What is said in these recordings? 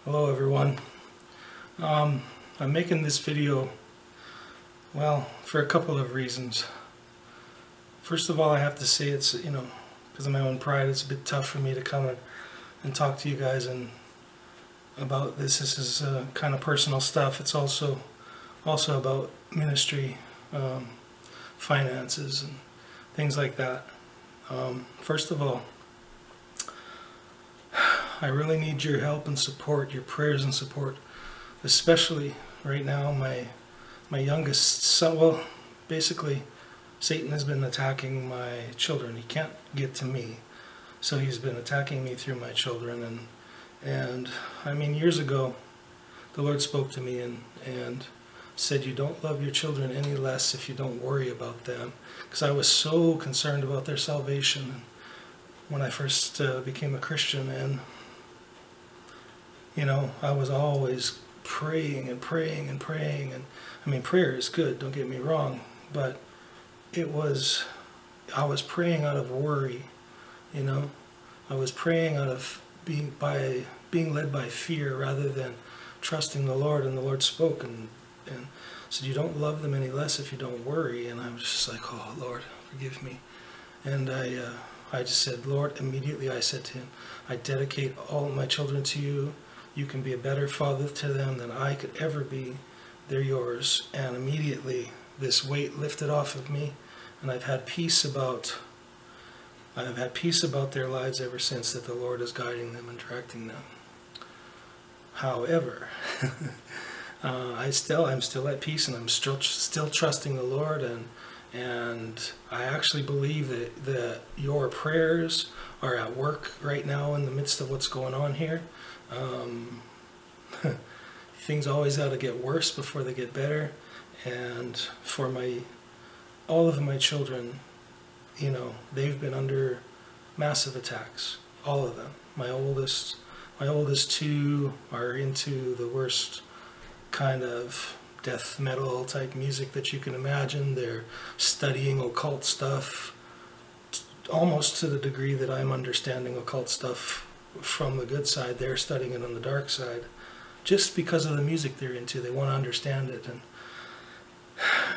Hello everyone. I'm making this video, well, for a couple of reasons. First of all, I have to say it's, because of my own pride, it's a bit tough for me to come and talk to you guys about this. This is kind of personal stuff. It's also about ministry, finances, and things like that. First of all, I really need your help and support, your prayers and support, especially right now. My youngest son, well, basically, Satan has been attacking my children. He can't get to me, so he's been attacking me through my children. And I mean, years ago, the Lord spoke to me and said, you don't love your children any less if you don't worry about them, because I was so concerned about their salvation when I first became a Christian. And I was always praying and praying and praying. And I mean, prayer is good, don't get me wrong, but I was praying out of worry. I was praying out of being led by fear rather than trusting the Lord. And the Lord spoke and said, you don't love them any less if you don't worry. And I was just like, oh Lord, forgive me. And I just said, Lord, immediately I said to him, I dedicate all of my children to you. You can be a better father to them than I could ever be. They're yours. And immediately this weight lifted off of me, and I've had peace about their lives ever since, that the Lord is guiding them and directing them. However, I'm still at peace, and I'm still trusting the Lord, and I actually believe that your prayers are at work right now in the midst of what's going on here. Things always got to get worse before they get better. And for all of my children, they've been under massive attacks. All of them. My oldest two are into the worst kind of death metal type music that you can imagine. They're studying occult stuff, almost to the degree that I'm understanding occult stuff from the good side. They're studying it on the dark side, just because of the music they're into. They want to understand it, and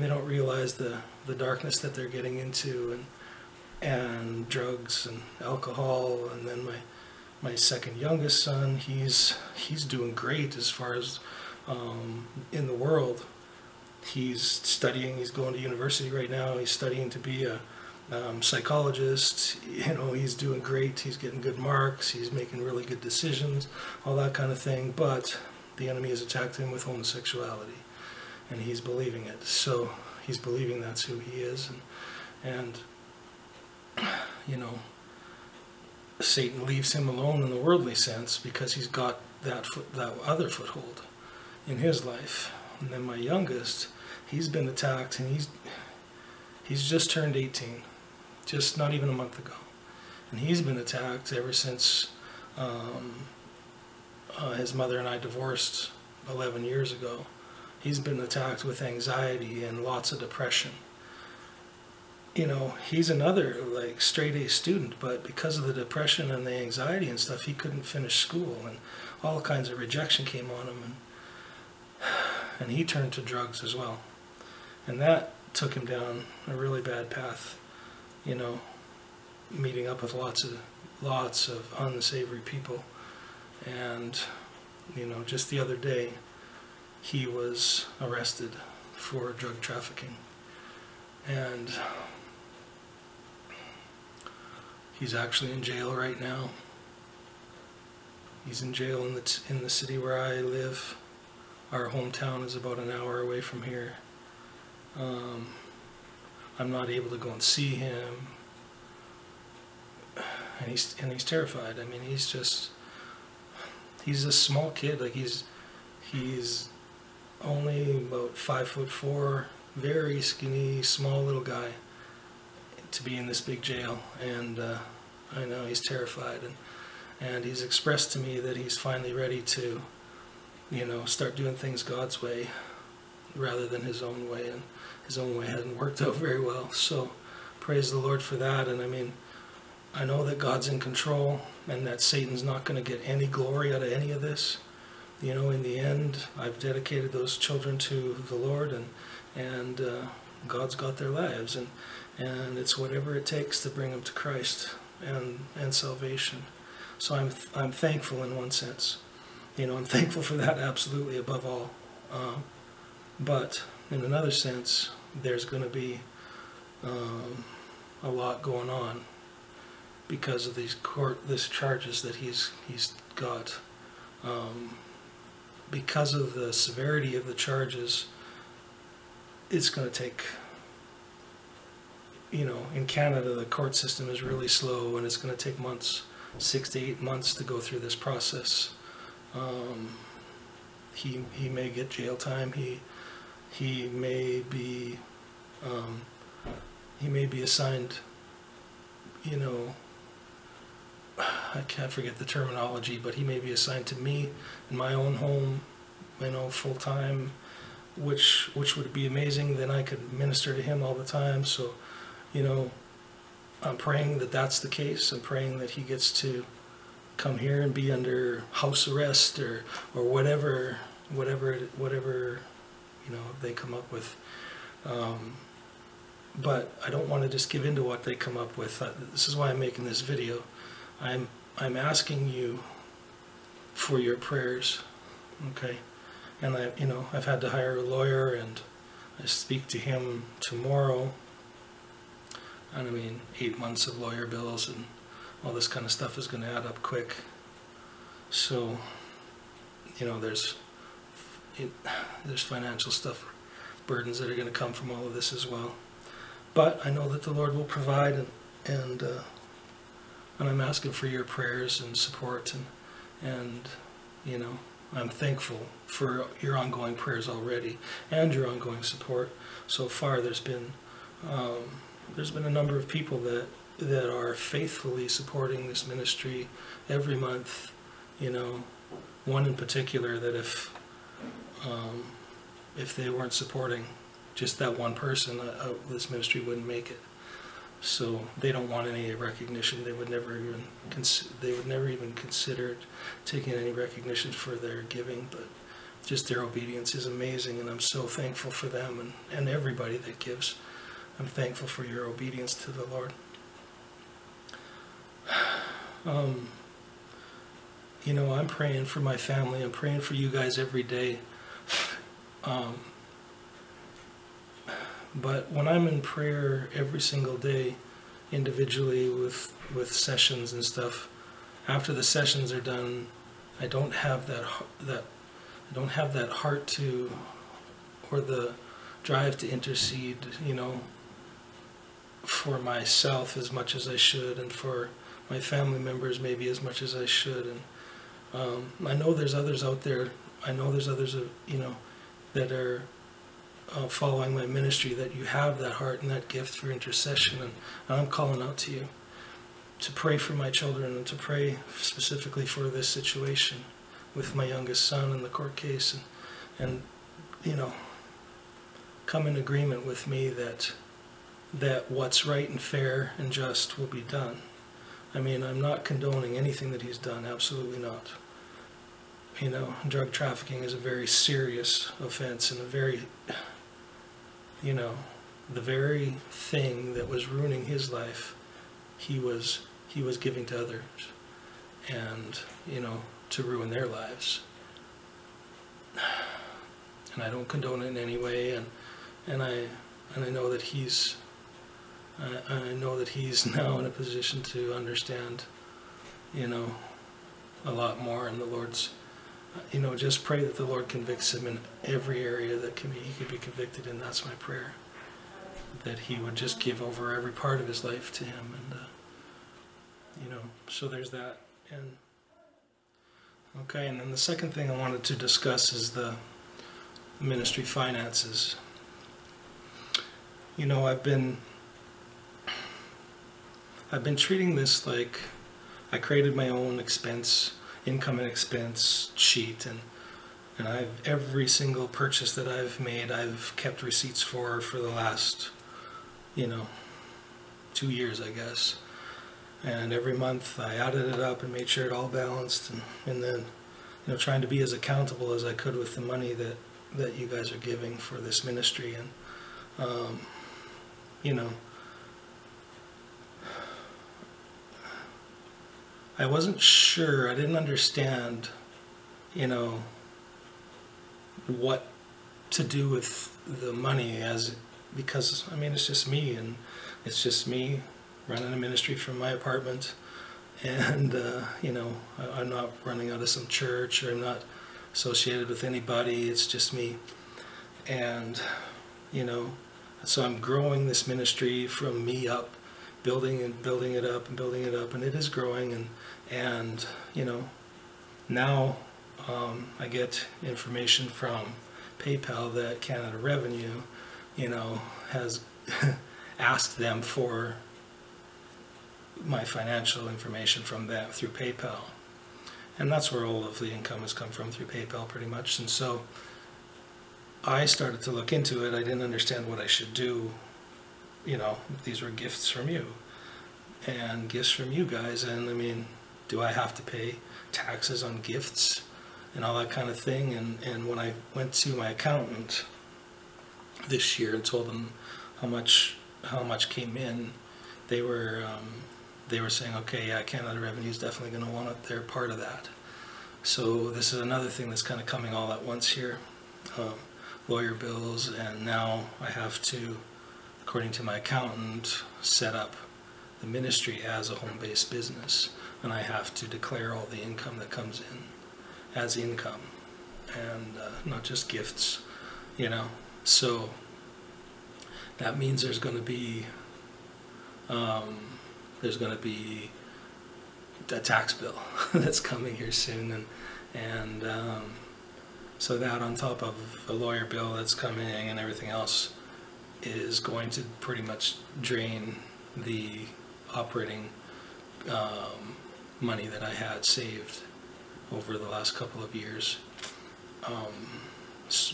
they don't realize the darkness that they're getting into, and drugs and alcohol. And then my second youngest son, he's doing great as far as in the world. He's studying, he's going to university right now, he's studying to be a psychologist. He's doing great, he's getting good marks, he's making really good decisions, all that kind of thing. But the enemy has attacked him with homosexuality, and he's believing it. So he's believing that's who he is, and Satan leaves him alone in the worldly sense because he's got that other foothold in his life. And then my youngest, he's been attacked, and he's just turned 18, just not even a month ago, and he's been attacked ever since his mother and I divorced 11 years ago. He's been attacked with anxiety and lots of depression. He's another straight A student, but because of the depression and the anxiety and stuff, he couldn't finish school, and all kinds of rejection came on him, and he turned to drugs as well, and that took him down a really bad path. Meeting up with lots of unsavory people. And just the other day he was arrested for drug trafficking, and he's actually in jail right now. He's in jail in the city where I live. Our hometown is about an hour away from here. I'm not able to go and see him, and he's terrified. I mean, he's a small kid. He's only about 5'4", very skinny, small little guy, to be in this big jail. And I know he's terrified, and he's expressed to me that he's finally ready to start doing things God's way rather than his own way, and his own way hadn't worked out very well. So praise the Lord for that. And I mean, I know that God's in control, and that Satan's not going to get any glory out of any of this. you know, in the end, I've dedicated those children to the Lord, and God's got their lives, and it's whatever it takes to bring them to Christ and salvation. So I'm thankful in one sense. You know, I'm thankful for that absolutely above all. But in another sense, there's going to be a lot going on because of these charges that he's got. Because of the severity of the charges, it's going to take, you know, in Canada the court system is really slow, and it's going to take months, 6 to 8 months to go through this process. He may get jail time. He may be assigned, you know, I can't forget the terminology, but he may be assigned to me in my own home, you know, full time, which would be amazing. Then I could minister to him all the time. So, you know, I'm praying that that's the case. I'm praying that he gets to come here and be under house arrest or whatever you know they come up with. But I don't want to just give in to what they come up with. This is why I'm making this video. I'm asking you for your prayers, okay? And I've had to hire a lawyer, and I speak to him tomorrow. And I mean, 8 months of lawyer bills and all this kind of stuff is going to add up quick. So, you know, there's financial stuff, burdens that are going to come from all of this as well. But I know that the Lord will provide, and I'm asking for your prayers and support, and you know, I'm thankful for your ongoing prayers already and your ongoing support. So far, there's been a number of people that are faithfully supporting this ministry every month. You know, one in particular that if they weren't supporting just that one person, this ministry wouldn't make it. So they don't want any recognition. They would never even consider taking any recognition for their giving. But just their obedience is amazing, and I'm so thankful for them and everybody that gives. I'm thankful for your obedience to the Lord. You know, I'm praying for my family. I'm praying for you guys every day. But when I'm in prayer every single day, individually with sessions and stuff, after the sessions are done, I don't have that heart to, or the drive to intercede, you know, for myself as much as I should, and for my family members maybe as much as I should. And I know there's others out there. I know there's others, you know, that are following my ministry, that you have that heart and that gift for intercession, and I'm calling out to you to pray for my children and to pray specifically for this situation with my youngest son in the court case, and you know, come in agreement with me that what's right and fair and just will be done. I mean, I'm not condoning anything that he's done, absolutely not. You know, drug trafficking is a very serious offense, and a very, you know, the very thing that was ruining his life, he was giving to others, and, you know, to ruin their lives. And I don't condone it in any way, and I know that he's now in a position to understand, you know, a lot more, and the Lord's, you know, just pray that the Lord convicts him in every area that he could be convicted in. That's my prayer, that he would just give over every part of his life to him. And you know, so there's that. And okay, and then the second thing I wanted to discuss is the ministry finances. You know, I've been treating this like I created my own income and expense sheet, and every single purchase that I've made, I've kept receipts for the last, you know, 2 years, I guess. And every month I added it up and made sure it all balanced, and then, you trying to be as accountable as I could with the money that you guys are giving for this ministry. And you know, I wasn't sure, I didn't understand, what to do with the money, because I mean, it's just me, and it's just me running a ministry from my apartment. And I'm not running out of some church, or I'm not associated with anybody. It's just me. And so I'm growing this ministry from me up, building it up, and it is growing. And now I get information from PayPal that Canada Revenue has asked them for my financial information from them through PayPal. And that's where all of the income has come from, through PayPal pretty much. And so I started to look into it. I didn't understand what I should do. These were gifts from you, and gifts from you guys. And I mean, do I have to pay taxes on gifts and all that kind of thing? And when I went to my accountant this year and told them how much came in, they were saying, okay, yeah, Canada Revenue is definitely going to want their part of that. So this is another thing that's kind of coming all at once here. Lawyer bills, and now I have to, according to my accountant, set up the ministry as a home-based business, and I have to declare all the income that comes in as income, and not just gifts, So that means there's going to be a tax bill that's coming here soon, and so that, on top of a lawyer bill that's coming and everything else, is going to pretty much drain the operating money that I had saved over the last couple of years.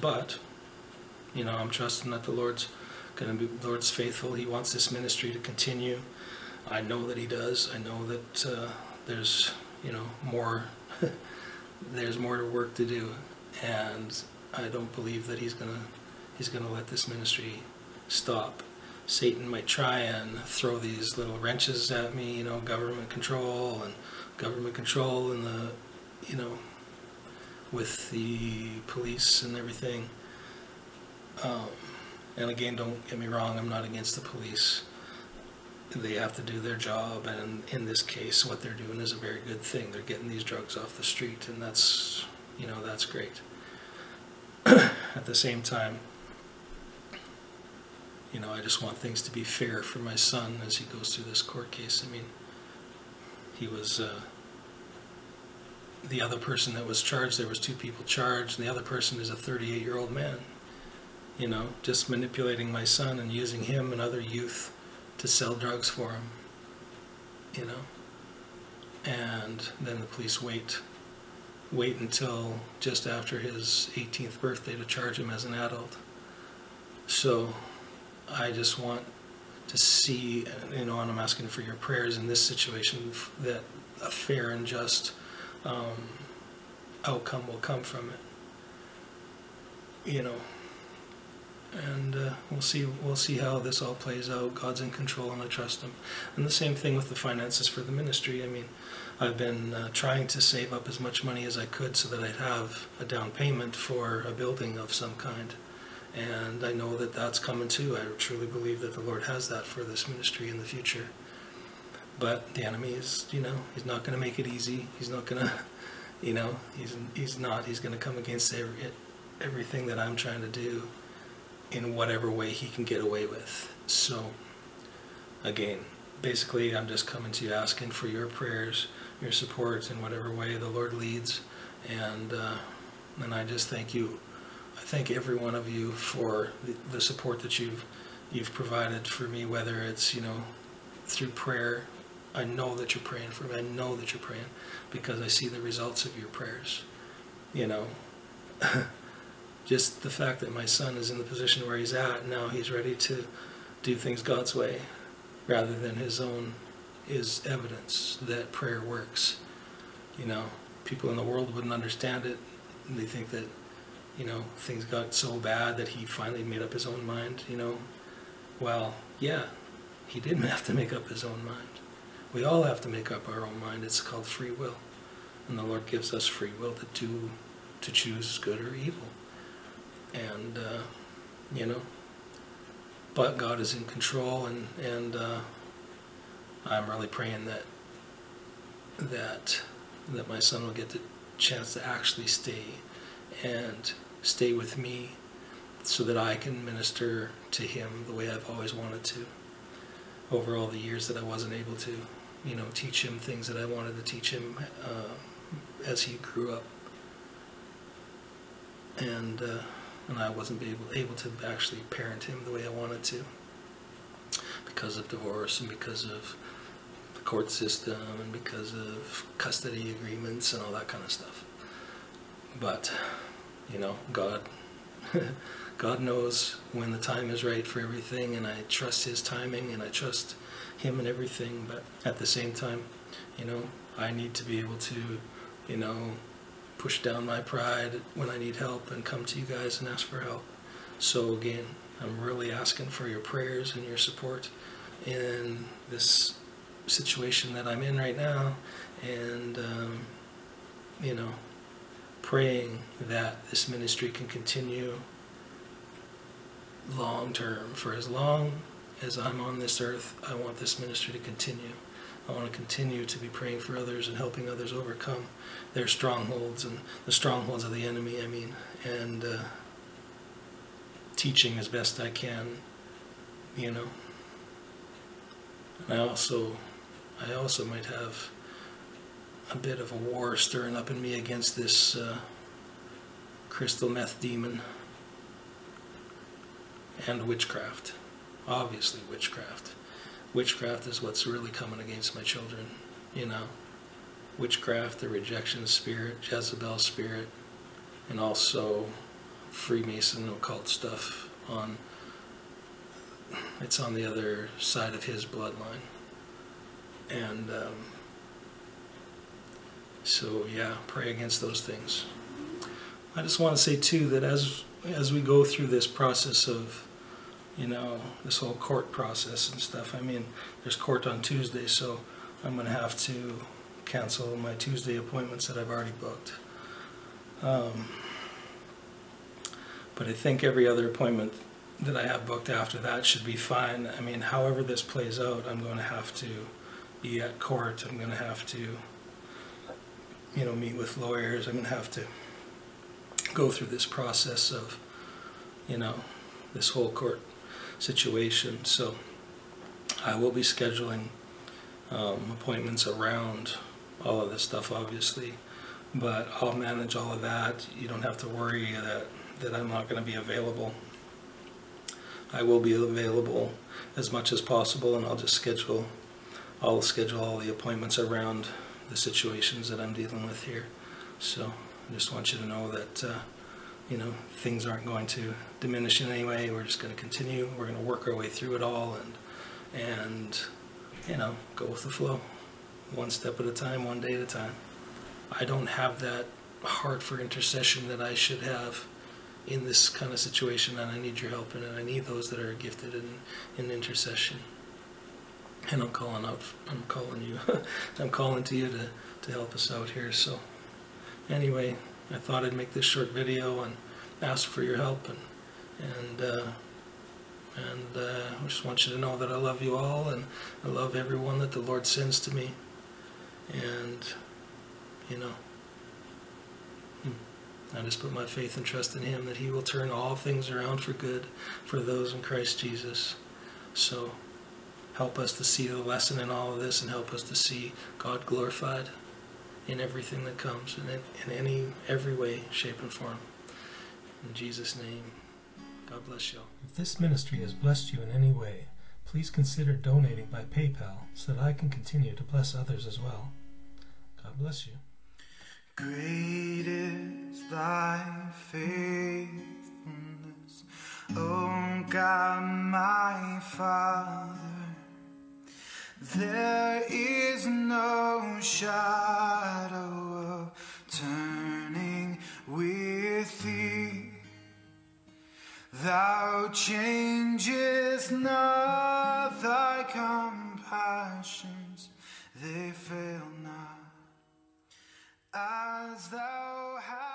But I'm trusting that the Lord's faithful. He wants this ministry to continue. I know that He does. I know that there's more there's more work to do, and I don't believe that He's gonna let this ministry stop. Satan might try and throw these little wrenches at me, government control and the with the police and everything. And again, don't get me wrong, I'm not against the police. They have to do their job, and in this case, what they're doing is a very good thing. They're getting these drugs off the street, and that's great. At the same time, I just want things to be fair for my son as he goes through this court case. I mean, he was the other person that was charged. There was 2 people charged, and the other person is a 38-year-old man. Just manipulating my son and using him and other youth to sell drugs for him. And then the police wait until just after his 18th birthday to charge him as an adult. So I just want to see, and I'm asking for your prayers in this situation, that a fair and just outcome will come from it. And we'll see how this all plays out. God's in control, and I trust Him. And the same thing with the finances for the ministry. I mean, I've been trying to save up as much money as I could so that I'd have a down payment for a building of some kind. And I know that that's coming too. I truly believe that the Lord has that for this ministry in the future. But the enemy is, he's not going to make it easy. He's not going to, he's going to come against everything that I'm trying to do in whatever way he can get away with. So, again, basically, I'm just coming to you asking for your prayers, your support in whatever way the Lord leads, and I just thank you. I thank every one of you for the support that you've provided for me, whether it's through prayer. I know that you're praying for me. I know that you're praying because I see the results of your prayers. Just the fact that my son is in the position where he's at now, he's ready to do things God's way rather than his own, is evidence that prayer works. people in the world wouldn't understand it. They think that, things got so bad that he finally made up his own mind, Well, yeah, he didn't have to make up his own mind. We all have to make up our own mind. It's called free will. And the Lord gives us free will to choose good or evil. And, but God is in control, and I'm really praying that my son will get the chance to actually stay with me, so that I can minister to him the way I've always wanted to over all the years that I wasn't able to, teach him things that I wanted to teach him as he grew up. And I wasn't able to actually parent him the way I wanted to, because of divorce and because of the court system and because of custody agreements and all that kind of stuff. But, God God knows when the time is right for everything, and I trust his timing, and I trust him in everything. But at the same time, I need to be able to, push down my pride when I need help and come to you guys and ask for help. So again, I'm really asking for your prayers and your support in this situation that I'm in right now, and praying that this ministry can continue long term. For as long as I'm on this earth, I want this ministry to continue. I want to continue to be praying for others and helping others overcome their strongholds and the strongholds of the enemy, and teaching as best I can, And I also might have a bit of a war stirring up in me against this crystal meth demon and witchcraft. Obviously witchcraft. Witchcraft is what's really coming against my children, Witchcraft, the rejection spirit, Jezebel spirit, and also Freemason occult stuff it's on the other side of his bloodline. And so yeah, pray against those things. I just want to say too that as we go through this process of, this whole court process and stuff, there's court on Tuesday, so I'm going to have to cancel my Tuesday appointments that I've already booked. But I think every other appointment that I have booked after that should be fine. However this plays out, I'm going to have to be at court. I'm going to have to, meet with lawyers. I'm going to have to go through this process of, this whole court situation. So I will be scheduling appointments around all of this stuff, obviously, but I'll manage all of that. You don't have to worry that I'm not going to be available. I will be available as much as possible, and I'll schedule all the appointments around the situations that I'm dealing with here. So I just want you to know that things aren't going to diminish in any way. We're just going to continue. We're going to work our way through it all, and go with the flow, one step at a time, one day at a time. I don't have that heart for intercession that I should have in this kind of situation, and I need your help in it. I need those that are gifted in intercession. And I'm calling you I'm calling to you to help us out here. So anyway, I thought I'd make this short video and ask for your help, and I just want you to know that I love you all, and I love everyone that the Lord sends to me. And I just put my faith and trust in him that he will turn all things around for good for those in Christ Jesus. So help us to see the lesson in all of this, and help us to see God glorified in everything that comes, in every way, shape, and form. In Jesus' name, God bless you all. If this ministry has blessed you in any way, please consider donating by PayPal so that I can continue to bless others as well. God bless you. Great is thy faithfulness, O God my Father. There is no shadow of Thou changest not, thy compassions, they fail not. As thou hast